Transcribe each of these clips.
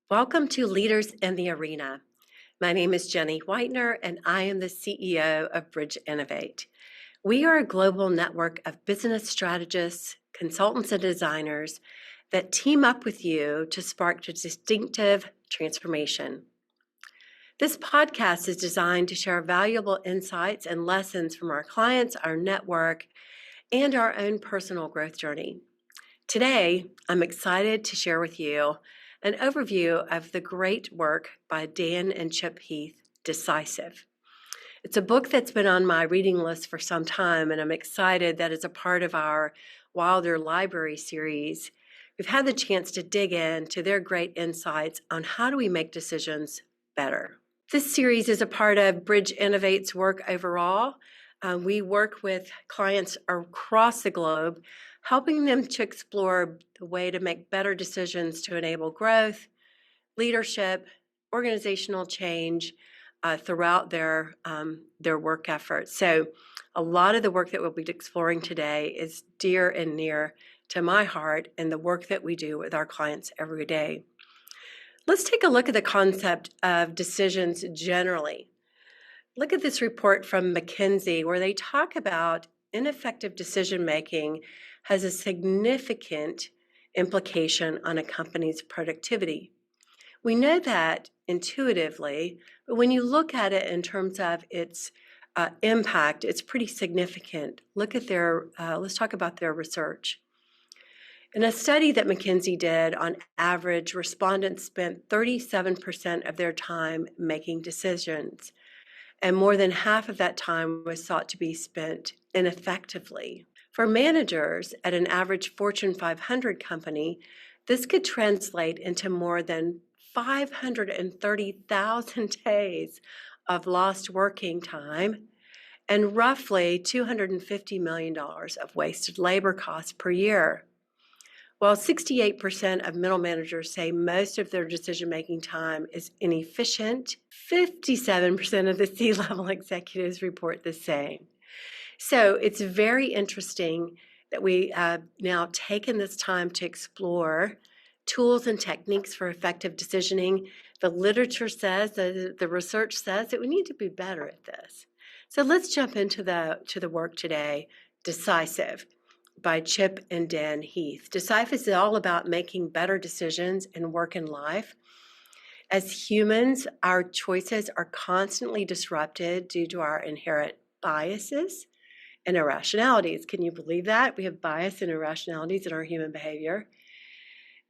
Welcome to Leaders in the Arena. My name is Jenny Whitener, and I am the CEO of Bridge Innovate. We are a global network of business strategists, consultants, and designers that team up with you to spark distinctive transformation. This podcast is designed to share valuable insights and lessons from our clients, our network, and our own personal growth journey. Today, I'm excited to share with you an overview of the great work by Dan and Chip Heath, Decisive. It's a book that's been on my reading list for some time, and I'm excited that as a part of our Wilder Library series, we've had the chance to dig into their great insights on how do we make decisions better. This series is a part of Bridge Innovate's work overall. We work with clients across the globe, helping them to explore the way to make better decisions to enable growth, leadership, organizational change throughout their work efforts. So a lot of the work that we'll be exploring today is dear and near to my heart and the work that we do with our clients every day. Let's take a look at the concept of decisions generally. Look at this report from McKinsey where they talk about ineffective decision-making has a significant implication on a company's productivity. We know that intuitively, but when you look at it in terms of its impact, it's pretty significant. Look at let's talk about their research. In a study that McKinsey did, on average, respondents spent 37% of their time making decisions, and more than half of that time was thought to be spent ineffectively. For managers at an average Fortune 500 company, this could translate into more than 530,000 days of lost working time and roughly $250 million of wasted labor costs per year. While 68% of middle managers say most of their decision-making time is inefficient, 57% of the C-level executives report the same. So it's very interesting that we have now taken this time to explore tools and techniques for effective decisioning. The literature says, the research says that we need to be better at this. So let's jump into the work today, Decisive, by Chip and Dan Heath. Decisive is all about making better decisions in work and life. As humans, our choices are constantly disrupted due to our inherent biases and irrationalities. Can you believe that? We have bias and irrationalities in our human behavior.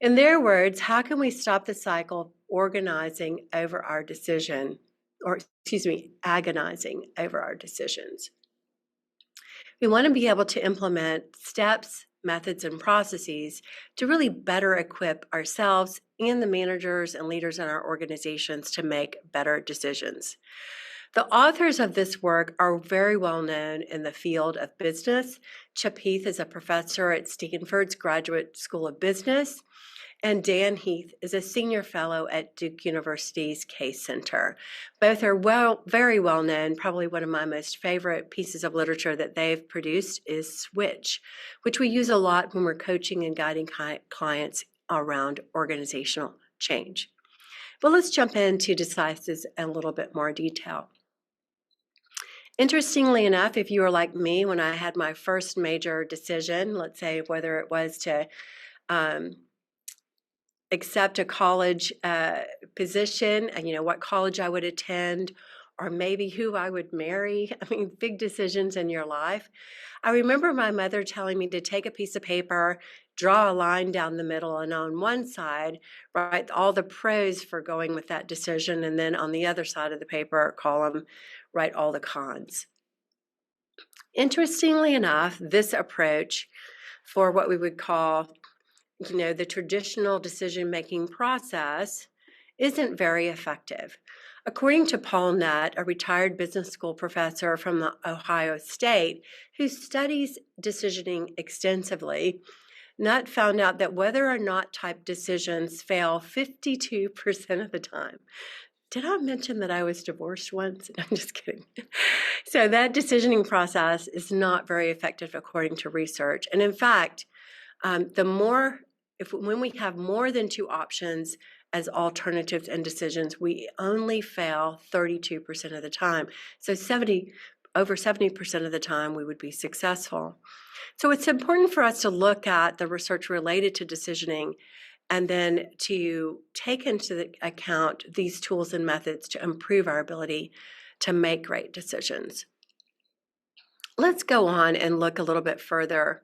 In their words, how can we stop the cycle of agonizing over our decisions? We want to be able to implement steps, methods, and processes to really better equip ourselves and the managers and leaders in our organizations to make better decisions. The authors of this work are very well known in the field of business. Chip Heath is a professor at Stanford's Graduate School of Business, and Dan Heath is a senior fellow at Duke University's Case Center. Both are very well known. Probably one of my most favorite pieces of literature that they've produced is Switch, which we use a lot when we're coaching and guiding clients around organizational change. But let's jump into Decisive in a little bit more detail. Interestingly enough, if you were like me when I had my first major decision, let's say whether it was to accept a college position and what college I would attend, or maybe who I would marry. I mean, big decisions in your life. I remember my mother telling me to take a piece of paper, draw a line down the middle, and on one side, write all the pros for going with that decision, and then on the other side of the paper column, write all the cons. Interestingly enough, this approach for what we would call the traditional decision-making process isn't very effective. According to Paul Nutt, a retired business school professor from Ohio State who studies decisioning extensively, Nutt found out that whether or not type decisions fail 52% of the time. Did I mention that I was divorced once? I'm just kidding. So that decisioning process is not very effective according to research. And in fact, when we have more than two options as alternatives and decisions, we only fail 32% of the time. So over 70% of the time we would be successful. So it's important for us to look at the research related to decisioning and then to take into account these tools and methods to improve our ability to make great decisions. Let's go on and look a little bit further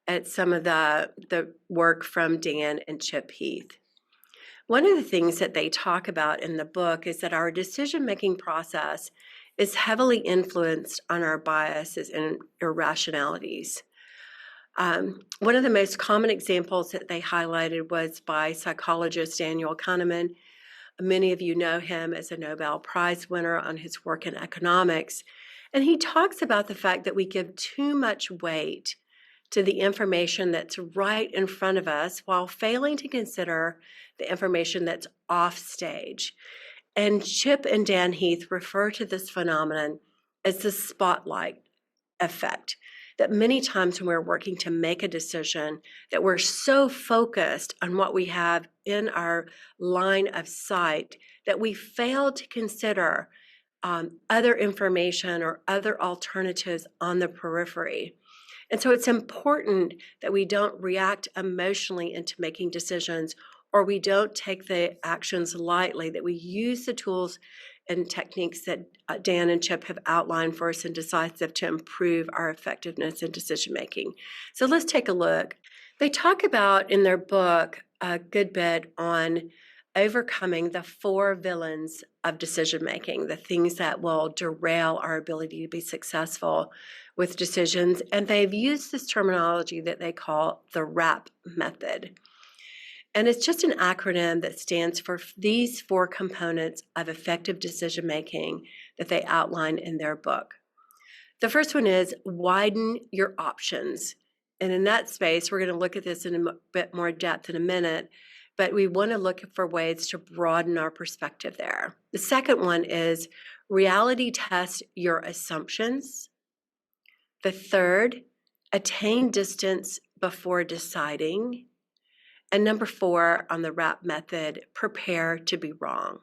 at some of the work from Dan and Chip Heath. One of the things that they talk about in the book is that our decision-making process is heavily influenced on our biases and irrationalities. One of the most common examples that they highlighted was by psychologist Daniel Kahneman. Many of you know him as a Nobel Prize winner on his work in economics. And he talks about the fact that we give too much weight to the information that's right in front of us while failing to consider the information that's off stage. And Chip and Dan Heath refer to this phenomenon as the spotlight effect. That many times when we're working to make a decision, that we're so focused on what we have in our line of sight that we fail to consider other information or other alternatives on the periphery. And so it's important that we don't react emotionally into making decisions, or we don't take the actions lightly, that we use the tools and techniques that Dan and Chip have outlined for us in Decisive to improve our effectiveness in decision making. So let's take a look. They talk about in their book a good bit on overcoming the 4 villains of decision making, the things that will derail our ability to be successful with decisions. And they've used this terminology that they call the RAP method. And it's just an acronym that stands for these 4 components of effective decision making that they outline in their book. The first one is widen your options. And in that space, we're going to look at this in a bit more depth in a minute, but we want to look for ways to broaden our perspective there. The second one is reality test your assumptions. The third, attain distance before deciding. And number 4 on the RAP method, prepare to be wrong.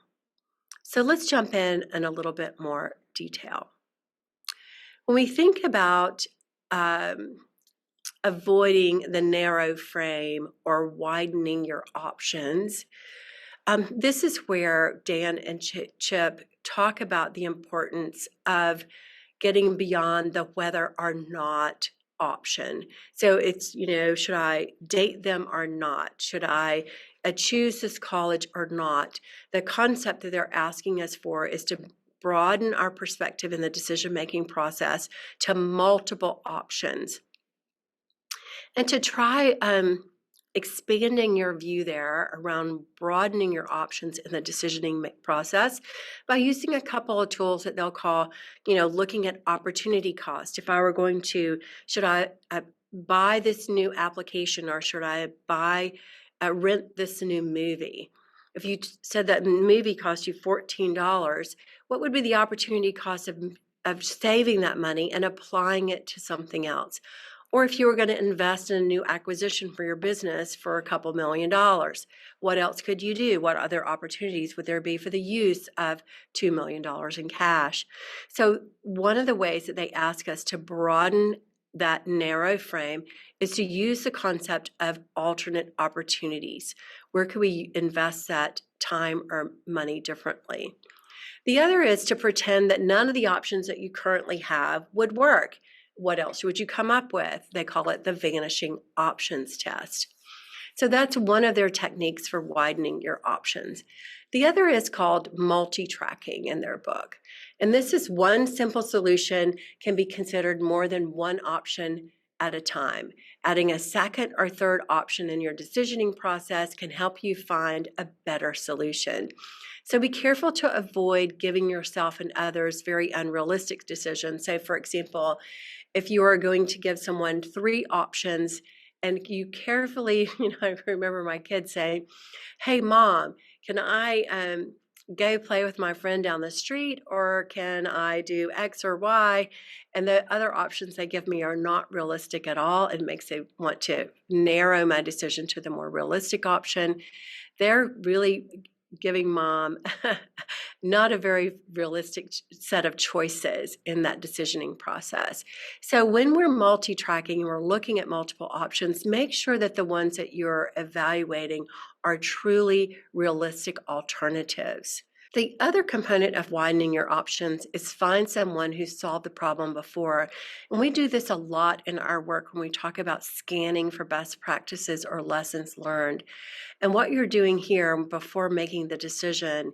So let's jump in a little bit more detail. When we think about avoiding the narrow frame or widening your options, this is where Dan and Chip talk about the importance of getting beyond the whether or not option. So it's, should I date them or not? Should I choose this college or not? The concept that they're asking us for is to broaden our perspective in the decision-making process to multiple options. And to try expanding your view there around broadening your options in the decisioning process by using a couple of tools that they'll call, looking at opportunity cost. If I were going to, should I buy this new application, or should I rent this new movie? If you said that movie cost you $14, what would be the opportunity cost of saving that money and applying it to something else? Or if you were going to invest in a new acquisition for your business for a couple $1 million, what else could you do? What other opportunities would there be for the use of $2 million in cash? So one of the ways that they ask us to broaden that narrow frame is to use the concept of alternate opportunities. Where could we invest that time or money differently? The other is to pretend that none of the options that you currently have would work. What else would you come up with? They call it the vanishing options test. So that's one of their techniques for widening your options. The other is called multi-tracking in their book. And this is one simple solution can be considered more than one option at a time. Adding a second or third option in your decisioning process can help you find a better solution. So be careful to avoid giving yourself and others very unrealistic decisions. So for example, if you are going to give someone 3 options and you carefully, I remember my kids saying, hey, Mom, can I go play with my friend down the street, or can I do X or Y? And the other options they give me are not realistic at all. It makes me want to narrow my decision to the more realistic option. They're really giving mom not a very realistic set of choices in that decisioning process. So when we're multi-tracking and we're looking at multiple options, make sure that the ones that you're evaluating are truly realistic alternatives. The other component of widening your options is find someone who's solved the problem before. And we do this a lot in our work when we talk about scanning for best practices or lessons learned. And what you're doing here before making the decision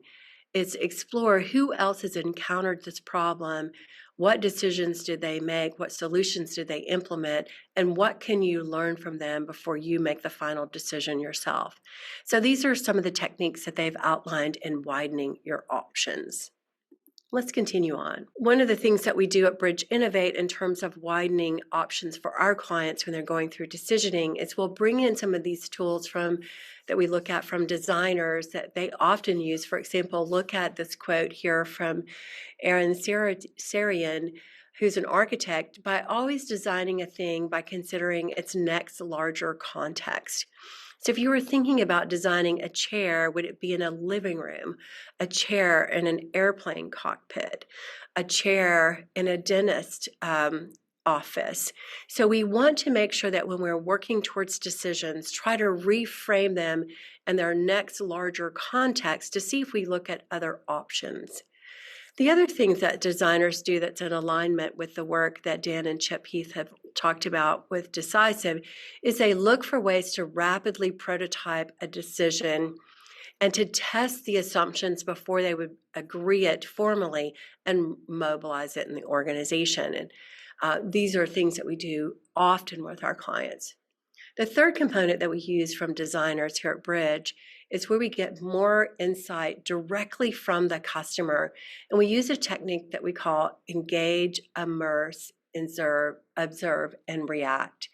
is explore who else has encountered this problem, what decisions did they make, what solutions did they implement, and what can you learn from them before you make the final decision yourself. So these are some of the techniques that they've outlined in widening your options. Let's continue on. One of the things that we do at Bridge Innovate in terms of widening options for our clients when they're going through decisioning is we'll bring in some of these tools that we look at from designers that they often use. For example, look at this quote here from Aaron Sarian, who's an architect, by always designing a thing by considering its next larger context. So if you were thinking about designing a chair, would it be in a living room, a chair in an airplane cockpit, a chair in a dentist office? So we want to make sure that when we're working towards decisions, try to reframe them in their next larger context to see if we look at other options. The other thing that designers do that's in alignment with the work that Dan and Chip Heath have talked about with Decisive is they look for ways to rapidly prototype a decision and to test the assumptions before they would agree it formally and mobilize it in the organization. And these are things that we do often with our clients. The third component that we use from designers here at Bridge is where we get more insight directly from the customer. And we use a technique that we call engage, immerse, observe, and react.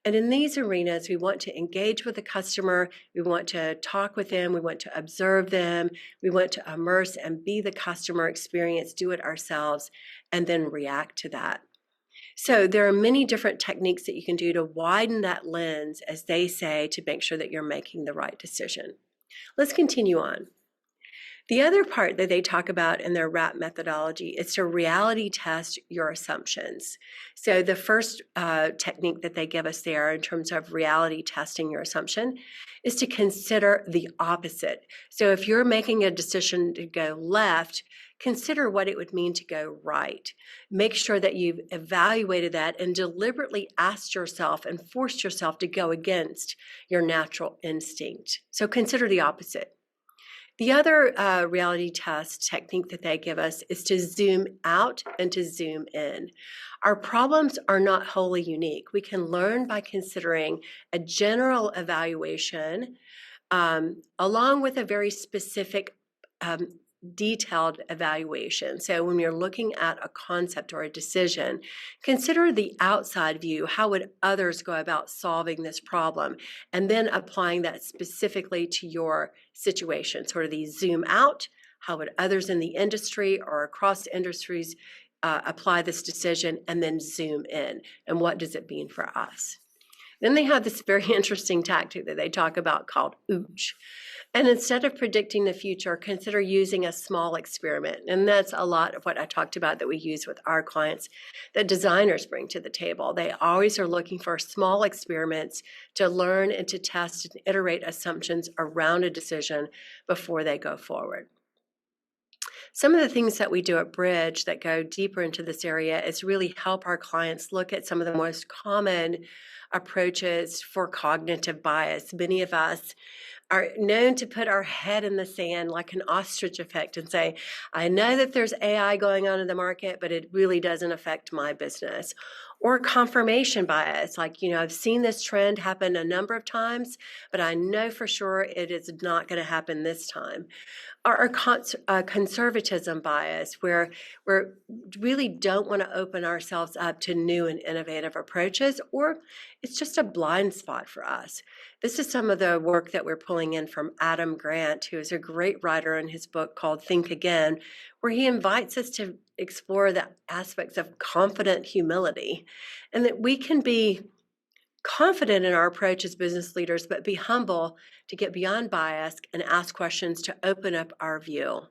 And in these arenas, we want to engage with the customer, we want to talk with them, we want to observe them, we want to immerse and be the customer experience, do it ourselves, and then react to that. So there are many different techniques that you can do to widen that lens, as they say, to make sure that you're making the right decision. Let's continue on. The other part that they talk about in their RAP methodology is to reality test your assumptions. So the first technique that they give us there in terms of reality testing your assumption is to consider the opposite. So if you're making a decision to go left, consider what it would mean to go right. Make sure that you've evaluated that and deliberately asked yourself and forced yourself to go against your natural instinct. So consider the opposite. The other reality test technique that they give us is to zoom out and to zoom in. Our problems are not wholly unique. We can learn by considering a general evaluation along with a very specific detailed evaluation. So when you're looking at a concept or a decision, consider the outside view. How would others go about solving this problem? And then applying that specifically to your situation. Sort of the zoom out, how would others in the industry or across industries apply this decision? And then zoom in, and what does it mean for us? Then they have this very interesting tactic that they talk about called OOCH. And instead of predicting the future, consider using a small experiment. And that's a lot of what I talked about that we use with our clients that designers bring to the table. They always are looking for small experiments to learn and to test and iterate assumptions around a decision before they go forward. Some of the things that we do at Bridge that go deeper into this area is really help our clients look at some of the most common approaches for cognitive bias. Many of us are known to put our head in the sand like an ostrich effect and say, I know that there's AI going on in the market, but it really doesn't affect my business. Or confirmation bias, like, I've seen this trend happen a number of times, but I know for sure it is not going to happen this time. Or conservatism bias, where we really don't want to open ourselves up to new and innovative approaches, or it's just a blind spot for us. This is some of the work that we're pulling in from Adam Grant, who is a great writer in his book called Think Again, where he invites us to explore the aspects of confident humility, and that we can be confident in our approach as business leaders, but be humble to get beyond bias and ask questions to open up our view.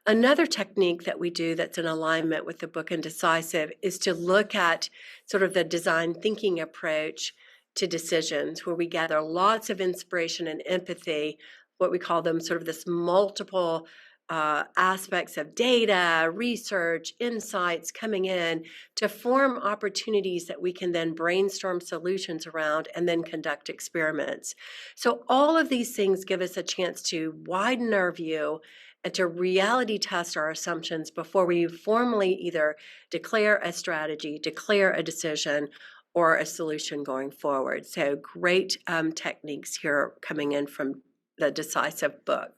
Another technique that we do that's in alignment with the book in Decisive is to look at sort of the design thinking approach to decisions, where we gather lots of inspiration and empathy, what we call them sort of this multiple aspects of data, research, insights coming in to form opportunities that we can then brainstorm solutions around and then conduct experiments. So all of these things give us a chance to widen our view and to reality test our assumptions before we formally either declare a strategy, declare a decision, or a solution going forward. So great techniques here coming in from the Decisive book.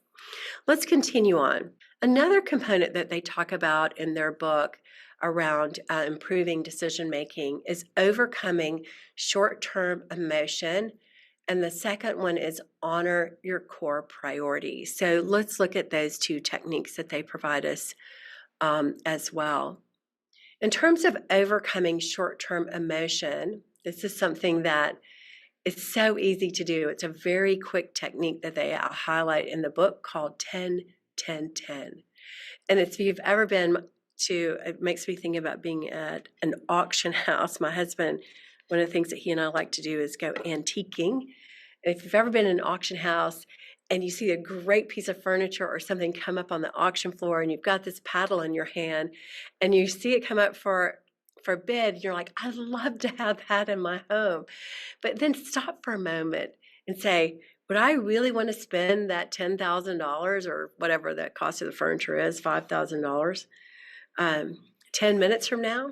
Let's continue on. Another component that they talk about in their book around improving decision making is overcoming short-term emotion. And the second one is honor your core priorities. So let's look at those two techniques that they provide us as well. In terms of overcoming short-term emotion, this is something that it's so easy to do. It's a very quick technique that they highlight in the book called 10-10-10. And if you've ever been to, it makes me think about being at an auction house. My husband, one of the things that he and I like to do is go antiquing. If you've ever been in an auction house and you see a great piece of furniture or something come up on the auction floor, and you've got this paddle in your hand and you see it come up for bid, you're like, I'd love to have that in my home. But then stop for a moment and say, would I really want to spend that $10,000 or whatever the cost of the furniture is, $5,000, 10 minutes from now?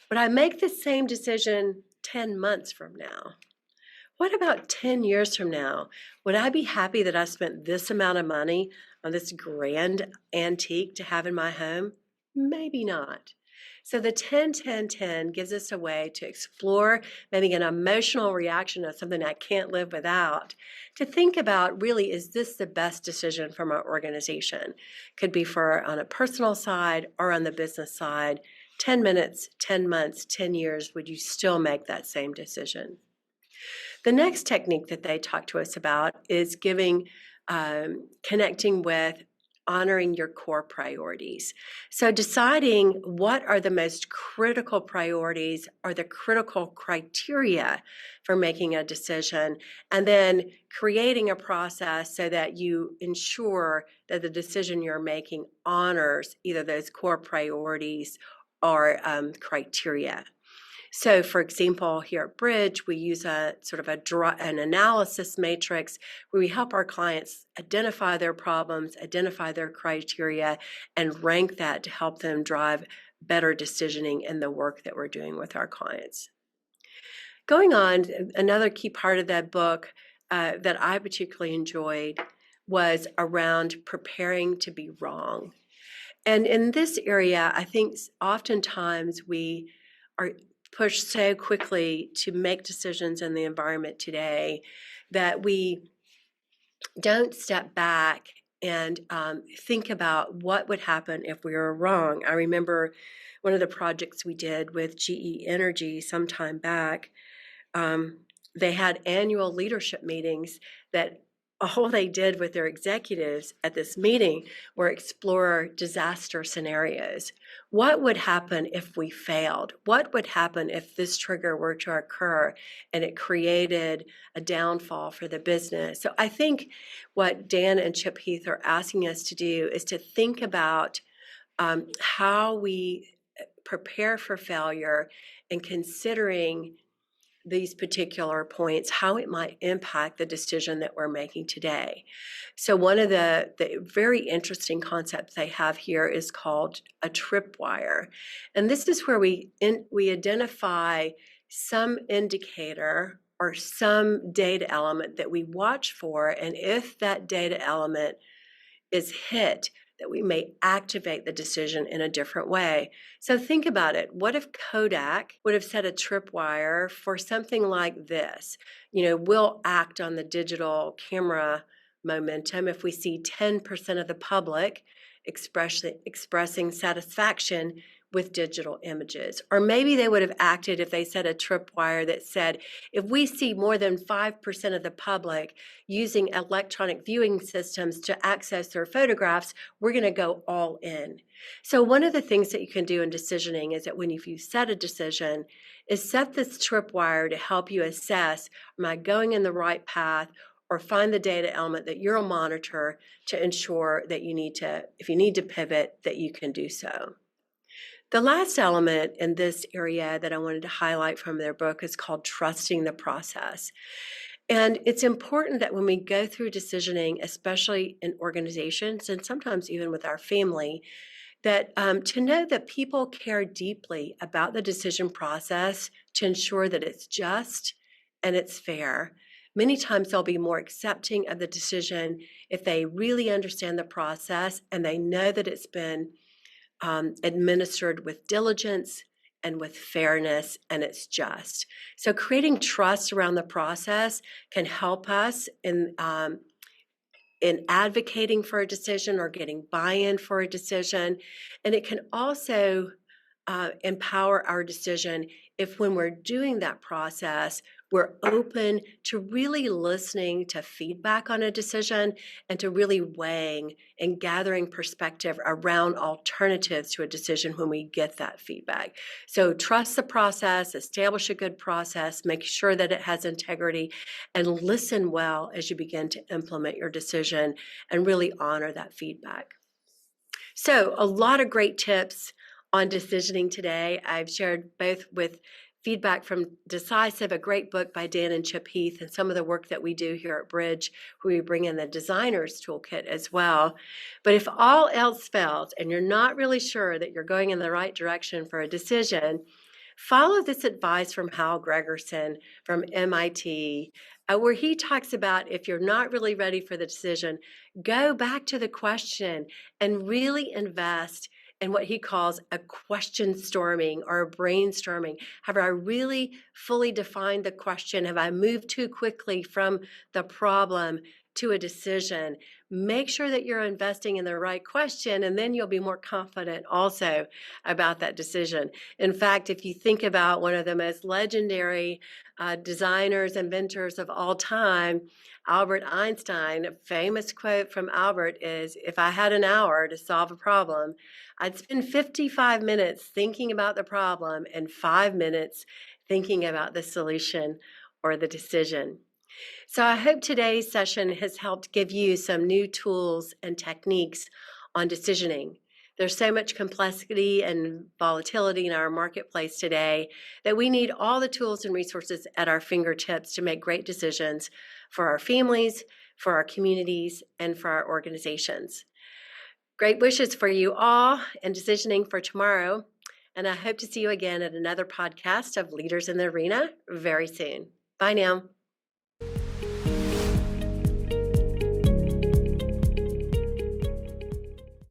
Would I make the same decision 10 months from now? What about 10 years from now? Would I be happy that I spent this amount of money on this grand antique to have in my home? Maybe not. So the 10-10-10 gives us a way to explore maybe an emotional reaction of something I can't live without, to think about, really, is this the best decision for my organization? Could be for on a personal side or on the business side. 10 minutes, 10 months, 10 years, would you still make that same decision? The next technique that they talk to us about is connecting with honoring your core priorities. So deciding what are the most critical priorities or the critical criteria for making a decision, and then creating a process so that you ensure that the decision you're making honors either those core priorities or criteria. So, for example, here at Bridge, we use a sort of an analysis matrix where we help our clients identify their problems, identify their criteria, and rank that to help them drive better decisioning in the work that we're doing with our clients. Going on, another key part of that book that I particularly enjoyed was around preparing to be wrong. And in this area, I think oftentimes we are pushed so quickly to make decisions in the environment today that we don't step back and think about what would happen if we were wrong. I remember one of the projects we did with GE Energy some time back. They had annual leadership meetings that all they did with their executives at this meeting were explore disaster scenarios. What would happen if we failed? What would happen if this trigger were to occur and it created a downfall for the business? So I think what Dan and Chip Heath are asking us to do is to think about how we prepare for failure and considering these particular points, how it might impact the decision that we're making today. So one of the very interesting concepts they have here is called a tripwire. And this is where we identify some indicator or some data element that we watch for, and if that data element is hit, that we may activate the decision in a different way. So think about it. What if Kodak would have set a tripwire for something like this? We'll act on the digital camera momentum if we see 10% of the public expressing satisfaction with digital images. Or maybe they would have acted if they set a tripwire that said, if we see more than 5% of the public using electronic viewing systems to access their photographs, we're going to go all in. So one of the things that you can do in decisioning is that when you set a decision, is set this tripwire to help you assess, am I going in the right path, or find the data element that you'll monitor to ensure that if you need to pivot, that you can do so. The last element in this area that I wanted to highlight from their book is called trusting the process. And it's important that when we go through decisioning, especially in organizations and sometimes even with our family, that to know that people care deeply about the decision process to ensure that it's just and it's fair. Many times they'll be more accepting of the decision if they really understand the process and they know that it's been administered with diligence and with fairness, and it's just. So creating trust around the process can help us in advocating for a decision or getting buy-in for a decision. And it can also empower our decision if when we're doing that process, we're open to really listening to feedback on a decision and to really weighing and gathering perspective around alternatives to a decision when we get that feedback. So trust the process, establish a good process, make sure that it has integrity, and listen well as you begin to implement your decision and really honor that feedback. So a lot of great tips on decisioning today. I've shared both with feedback from Decisive, a great book by Dan and Chip Heath, and some of the work that we do here at Bridge, where we bring in the designer's toolkit as well. But if all else fails and you're not really sure that you're going in the right direction for a decision, follow this advice from Hal Gregerson from MIT, where he talks about if you're not really ready for the decision, go back to the question and really invest in what he calls a question storming or a brainstorming. Have I really fully defined the question? Have I moved too quickly from the problem to a decision? Make sure that you're investing in the right question, and then you'll be more confident also about that decision. In fact, if you think about one of the most legendary designers, inventors of all time, Albert Einstein, a famous quote from Albert is, if I had an hour to solve a problem, I'd spend 55 minutes thinking about the problem and 5 minutes thinking about the solution or the decision. So I hope today's session has helped give you some new tools and techniques on decisioning. There's so much complexity and volatility in our marketplace today that we need all the tools and resources at our fingertips to make great decisions for our families, for our communities, and for our organizations. Great wishes for you all and decisioning for tomorrow. And I hope to see you again at another podcast of Leaders in the Arena very soon. Bye now.